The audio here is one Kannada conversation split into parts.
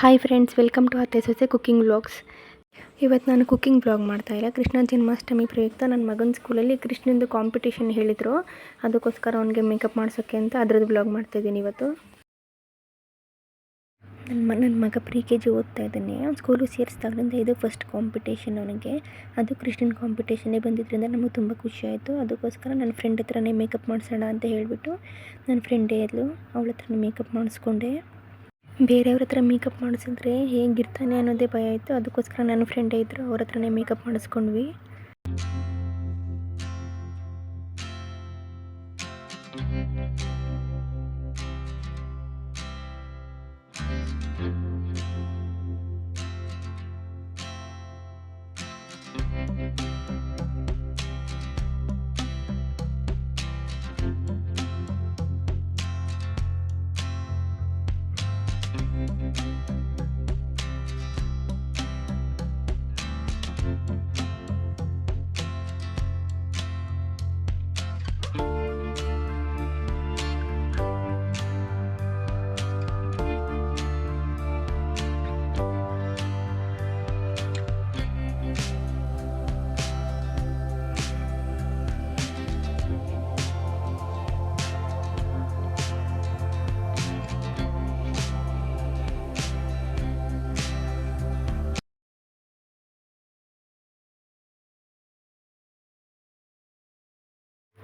ಹಾಯ್ ಫ್ರೆಂಡ್ಸ್, ವೆಲ್ಕಮ್ ಟು ಅತ್ತೆ ಸೊಸೆ ಕುಕ್ಕಿಂಗ್ ವ್ಲಾಗ್ಸ್. ಇವತ್ತು ನಾನು ಕುಕ್ಕಿಂಗ್ ಬ್ಲಾಗ್ ಮಾಡ್ತಾಯಿಲ್ಲ. ಕೃಷ್ಣ ಜನ್ಮಾಷ್ಟಮಿ ಪ್ರಯುಕ್ತ ನನ್ನ ಮಗನ ಸ್ಕೂಲಲ್ಲಿ ಕೃಷ್ಣಂದು ಕಾಂಪಿಟೇಷನ್ ಹೇಳಿದರು. ಅದಕ್ಕೋಸ್ಕರ ಅವನಿಗೆ ಮೇಕಪ್ ಮಾಡ್ಸೋಕ್ಕೆ ಅಂತ ಅದರದ್ದು ಬ್ಲಾಗ್ ಮಾಡ್ತಾಯಿದ್ದೀನಿ ಇವತ್ತು. ನನ್ನ ಮಗ KG ಓದ್ತಾ ಇದ್ದಾನೆ. ಅವ್ನು ಸ್ಕೂಲು ಸೇರಿಸ್ದಾಗಲಿಂದ ಇದು ಫಸ್ಟ್ ಕಾಂಪಿಟೇಷನ್ ಅವನಿಗೆ. ಅದು ಕೃಷ್ಣನ ಕಾಂಪಿಟೇಷನ್ನೇ ಬಂದಿದ್ದರಿಂದ ನಮಗೆ ತುಂಬ ಖುಷಿ ಆಯಿತು. ಅದಕ್ಕೋಸ್ಕರ ನನ್ನ ಫ್ರೆಂಡ್ ಹತ್ರನೇ ಮೇಕಪ್ ಮಾಡಿಸೋಣ ಅಂತ ಹೇಳಿಬಿಟ್ಟು ನನ್ನ ಫ್ರೆಂಡೇ ಇದ್ಲು, ಅವಳ ಹತ್ರನೇ ಮೇಕಪ್ ಮಾಡಿಸ್ಕೊಂಡೆ. ಬೇರೆಯವ್ರ ಹತ್ರ ಮೇಕಪ್ ಮಾಡಿಸಿದ್ರೆ ಹೇಗಿರ್ತಾನೆ ಅನ್ನೋದೇ ಭಯ ಆಯಿತು. ಅದಕ್ಕೋಸ್ಕರ ನನ್ನ ಫ್ರೆಂಡೇ ಇದ್ದರು, ಅವ್ರ ಹತ್ರನೇ ಮೇಕಪ್ ಮಾಡಿಸ್ಕೊಂಡ್ವಿ.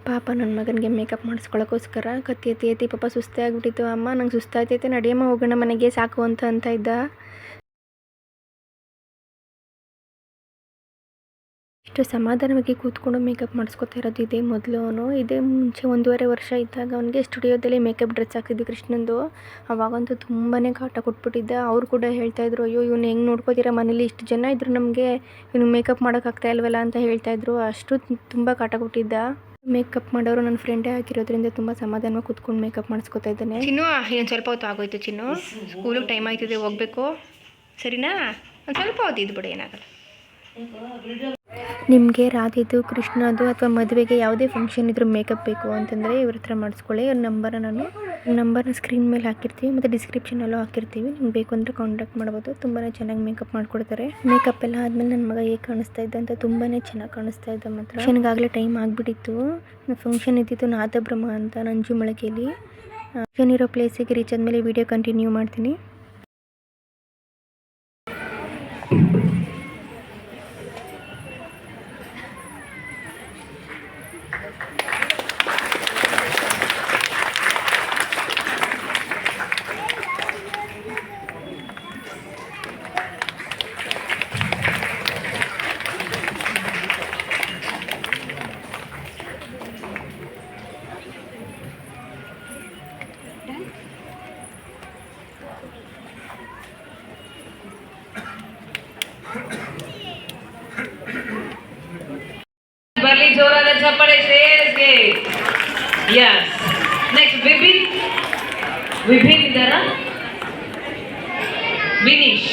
ಪಾಪ ನನ್ನ ಮಗನಿಗೆ ಮೇಕಪ್ ಮಾಡಿಸ್ಕೊಳ್ಳೋಕ್ಕೋಸ್ಕರ ಕತ್ತಿ ಎತ್ತಿ ಪಾಪ ಸುಸ್ತೇ ಆಗಿಬಿಟ್ಟಿತ್ತು. ಅಮ್ಮ ನಂಗೆ ಸುಸ್ತಾಯ್ತೈತೆ, ನಡಿಯಮ್ಮ ಹೋಗೋಣ ಮನೆಗೆ ಸಾಕು ಅಂತ ಇದ್ದ. ಇಷ್ಟು ಸಮಾಧಾನವಾಗಿ ಕೂತ್ಕೊಂಡು ಮೇಕಪ್ ಮಾಡಿಸ್ಕೊತಾ ಇರೋದು ಇದೇ ಮೊದಲು. ಅವನು ಇದೇ ಮುಂಚೆ 1.5 ವರ್ಷ ಇದ್ದಾಗ ಅವನಿಗೆ ಸ್ಟುಡಿಯೋದಲ್ಲಿ ಮೇಕಪ್ ಡ್ರೆಸ್ ಹಾಕ್ತಿದ್ವಿ ಕೃಷ್ಣಂದು. ಅವಾಗಂತೂ ತುಂಬಾ ಕಾಟ ಕೊಟ್ಬಿಟ್ಟಿದ್ದ. ಅವ್ರು ಕೂಡ ಹೇಳ್ತಾಯಿದ್ರು, ಅಯ್ಯೋ ಇವ್ನು ಹೆಂಗೆ ನೋಡ್ಕೋತೀರಾ, ಮನೇಲಿ ಇಷ್ಟು ಜನ ಇದ್ರು ನಮಗೆ ಇವ್ನು ಮೇಕಪ್ ಮಾಡೋಕ್ಕಾಗ್ತಾ ಇಲ್ವಲ್ಲ ಅಂತ ಹೇಳ್ತಾಯಿದ್ರು. ಅಷ್ಟು ತುಂಬ ಕಾಟ ಕೊಟ್ಟಿದ್ದ. ಮೇಕಪ್ ಮಾಡೋರು ನನ್ನ ಫ್ರೆಂಡೇ ಆಗಿರೋದ್ರಿಂದ ತುಂಬ ಸಮಾಧಾನವಾಗಿ ಕೂತ್ಕೊಂಡು ಮೇಕಪ್ ಮಾಡಿಸ್ಕೊತಾ ಇದ್ದಾನೆ. ಚಿನ್ನು, ಏನು ಸ್ವಲ್ಪ ಹೊತ್ತು ಆಗೋಯ್ತು ಚಿನ್ನು, ಸ್ಕೂಲಿಗೆ ಟೈಮ್ ಆಯ್ತದೆ, ಹೋಗಬೇಕು, ಸರಿನಾ? ಒಂದು ಸ್ವಲ್ಪ ಹೊತ್ತು ಇದ್ಬಿಡು, ಏನಾಗಲ್ಲ. ನಿಮಗೆ ರಾಧೆದು, ಕೃಷ್ಣದು ಅಥವಾ ಮದುವೆಗೆ ಯಾವುದೇ ಫಂಕ್ಷನ್ ಇದ್ರೂ ಮೇಕಪ್ ಬೇಕು ಅಂತಂದರೆ ಇವ್ರ ಹತ್ರ ಮಾಡಿಸ್ಕೊಳ್ಳಿ. ಅವ್ರ ನಂಬರ್ನ ಸ್ಕ್ರೀನ್ ಮೇಲೆ ಹಾಕಿರ್ತೀವಿ ಮತ್ತು ಡಿಸ್ಕ್ರಿಪ್ಷನಲ್ಲೂ ಹಾಕಿರ್ತೀವಿ. ನಿಮ್ಗೆ ಬೇಕು ಅಂದರೆ ಕಾಂಟ್ಯಾಕ್ಟ್ ಮಾಡ್ಬೋದು. ತುಂಬಾ ಚೆನ್ನಾಗಿ ಮೇಕಪ್ ಮಾಡಿಕೊಡ್ತಾರೆ. ಮೇಕಪ್ ಎಲ್ಲ ಆದಮೇಲೆ ನನ್ನ ಮಗ ಹೇಗೆ ಕಾಣಿಸ್ತಾ ಇದ್ದ ಅಂತ ತುಂಬಾ ಚೆನ್ನಾಗಿ ಕಾಣಿಸ್ತಾ ಇದ್ದ. ಮಾತ್ರ ನನಗಾಗಲೇ ಟೈಮ್ ಆಗಿಬಿಟ್ಟಿತ್ತು. ಫಂಕ್ಷನ್ ಇದ್ದಿತ್ತು ನಾದಬ್ರಹ್ಮ ಅಂತ ನಂಜು ಮಳಗೆಯಲ್ಲಿ. ಫಂಕ್ಷನ್ ಇರೋ ಪ್ಲೇಸಿಗೆ ರೀಚ್ ಆದಮೇಲೆ ವಿಡಿಯೋ ಕಂಟಿನ್ಯೂ ಮಾಡ್ತೀನಿ. ಬರ್ಲಿ ಜೋರಾದ ಚಪ್ಪಾಳೆ ಶ್ರೇಯಸ್ಗೆ. ಯಸ್, ನೆಕ್ಸ್ಟ್ ವಿಭಿನ್ ಇದ್ದಾರ? ವಿನೀಶ್.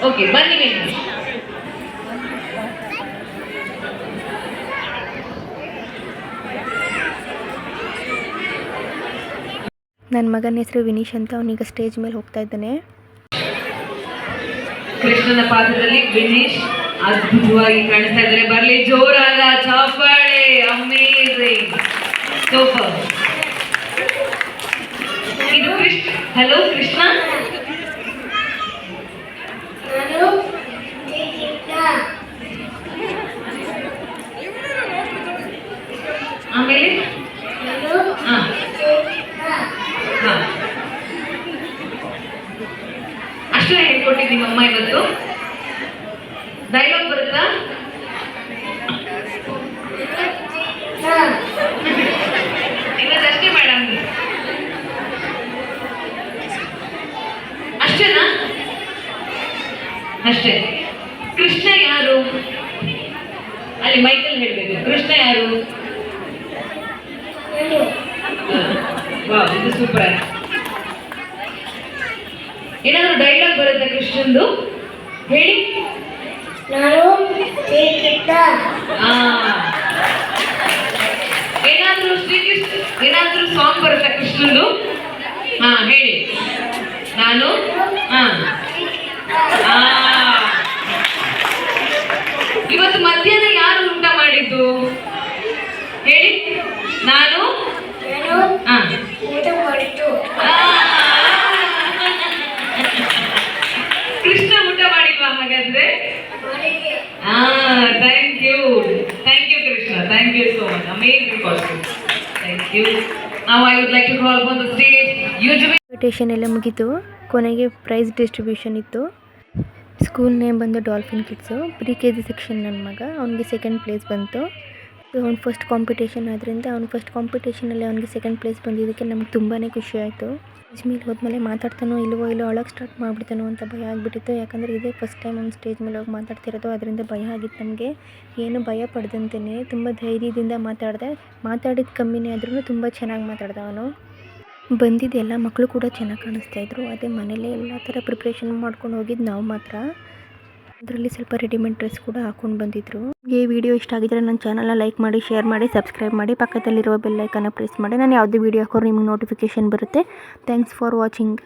ಓಕೆ, ಬನ್ನಿ ವಿನೀಶ್. ನನ್ನ ಮಗನ ಹೆಸರು ವಿನೀಶ್ ಅಂತ. ಅವನೀಗ ಸ್ಟೇಜ್ ಮೇಲೆ ಹೋಗ್ತಾ ಇದ್ದಾನೆ. ಕೃಷ್ಣನ ಪಾತ್ರದಲ್ಲಿ ವಿನೀಶ್ ಅದ್ಭುತವಾಗಿ ಕಾಣಿಸ್ತಾ ಇದ್ದಾರೆ. ಬರ್ಲಿ ಜೋರಾದ ಚಪ್ಪಾಳೆ. Amazing, super. ಇದು ಹಲೋ ಕೃಷ್ಣ. ಆಮೇಲೆ ಅಷ್ಟೇ ಹೇಳ್ಕೊಟ್ಟಿದ್ದೀನಿ ಅಮ್ಮ. ಇವತ್ತು ಡೈಲಾಗ್ ಬರುತ್ತಾ? ಇವತ್ತಷ್ಟೇ ಮೇಡಮ್, ಅಷ್ಟೇನಾ? ಅಷ್ಟೇ. ಕೃಷ್ಣ ಯಾರು? ಅಲ್ಲಿ ಮೈಕಲ್ ಹೇಳ್ಬೇಕು. ಕೃಷ್ಣ ಯಾರು? ಇದು ಸೂಪರ್. ಏನಾದ್ರು ಡೈಲಾಗ್ ಬರುತ್ತೆ ಕೃಷ್ಣಂದು? ಹೇಳಿ. ಏನಾದ್ರೂ ಶ್ರೀಕೃಷ್ಣ ಏನಾದ್ರೂ ಸಾಂಗ್ ಬರುತ್ತೆ ಕೃಷ್ಣಂದು? ಹೇಳಿ. ನಾನು ಆ. ಇವತ್ತು ಮಧ್ಯಾಹ್ನ ಯಾರು ಊಟ ಮಾಡಿದ್ದು ಹೇಳಿ? ನಾನು ಆ. ಆ. ಕೃಷ್ಣ ಊಟ ಮಾಡಿಲ್ವಾ ಹಾಗಾದ್ರೆ? Thank you Krishna, thank you so much, amazing costume, thank you. Now I would like to call upon the stage usually invitation ಎಲ್ಲ ಮುಗೀತು. ಕೊನೆಗೆ ಪ್ರೈಸ್ ಡಿಸ್ಟ್ರಿಬ್ಯೂಷನ್ ಇತ್ತು. ಸ್ಕೂಲ್ ನೇಮ್ ಬಂದು dolphin kids. Pre K G section ನನ್ನ ಮಗ, ಅವನಿಗೆ ಸೆಕೆಂಡ್ ಪ್ಲೇಸ್ ಬಂತು. ಅವ್ನು ಫಸ್ಟ್ ಕಾಂಪಿಟೇಷನ್ ಆದ್ದರಿಂದ ಅವ್ನು ಫಸ್ಟ್ ಕಾಂಪಿಟೇಷನಲ್ಲಿ ಅವನಿಗೆ ಸೆಕೆಂಡ್ ಪ್ಲೇಸ್ ಬಂದಿದ್ದಕ್ಕೆ ನಮ್ಗೆ ತುಂಬಾ ಖುಷಿ ಆಯಿತು. ಸ್ಟೇಜ್ ಮೇಲೆ ಹೋದ್ಮೇಲೆ ಮಾತಾಡ್ತಾನೋ ಇಲ್ಲವೋ ಅಳೋಕ್ಕೆ ಸ್ಟಾರ್ಟ್ ಮಾಡಿಬಿಡ್ತಾನೋ ಅಂತ ಭಯ ಆಗಿಬಿಟ್ಟಿತ್ತು. ಯಾಕಂದರೆ ಇದೇ ಫಸ್ಟ್ ಟೈಮ್ ಅವ್ನು ಸ್ಟೇಜ್ ಮೇಲೆ ಹೋಗಿ ಮಾತಾಡ್ತಿರೋದು, ಅದರಿಂದ ಭಯ ಆಗಿತ್ತು ನಮಗೆ. ಏನು ಭಯ ಪಡ್ದಂತೆಯೇ ತುಂಬ ಧೈರ್ಯದಿಂದ ಮಾತಾಡಿದ ಕಮ್ಮಿನೇ ಆದ್ರೂ ತುಂಬ ಚೆನ್ನಾಗಿ ಮಾತಾಡ್ದ ಅವನು. ಬಂದಿದ್ದು ಎಲ್ಲ ಮಕ್ಕಳು ಕೂಡ ಚೆನ್ನಾಗಿ ಕಾಣಿಸ್ತಾಯಿದ್ರು. ಅದೇ ಮನೇಲೇ ಎಲ್ಲ ಥರ ಪ್ರಿಪ್ರೇಷನ್ ಮಾಡ್ಕೊಂಡು ಹೋಗಿದ್ದು ನಾವು ಮಾತ್ರ. ಅದರಲ್ಲಿ ಸ್ವಲ್ಪ ರೆಡಿಮೇಡ್ ಡ್ರೆಸ್ ಕೂಡ ಹಾಕ್ಕೊಂಡು ಬಂದಿದ್ದರು. ಈ ವಿಡಿಯೋ ಇಷ್ಟ ಆಗಿದ್ರೆ ನನ್ನ ಚಾನಲ್ನ ಲೈಕ್ ಮಾಡಿ, ಶೇರ್ ಮಾಡಿ, ಸಬ್ಸ್ಕ್ರೈಬ್ ಮಾಡಿ, ಪಕ್ಕದಲ್ಲಿರುವ ಬೆಲ್ ಐಕನ್ನ ಪ್ರೆಸ್ ಮಾಡಿ. ನಾನು ಯಾವುದೇ ವಿಡಿಯೋ ಹಾಕೋರು ನಿಮಗೆ ನೋಟಿಫಿಕೇಷನ್ ಬರುತ್ತೆ. Thanks for watching.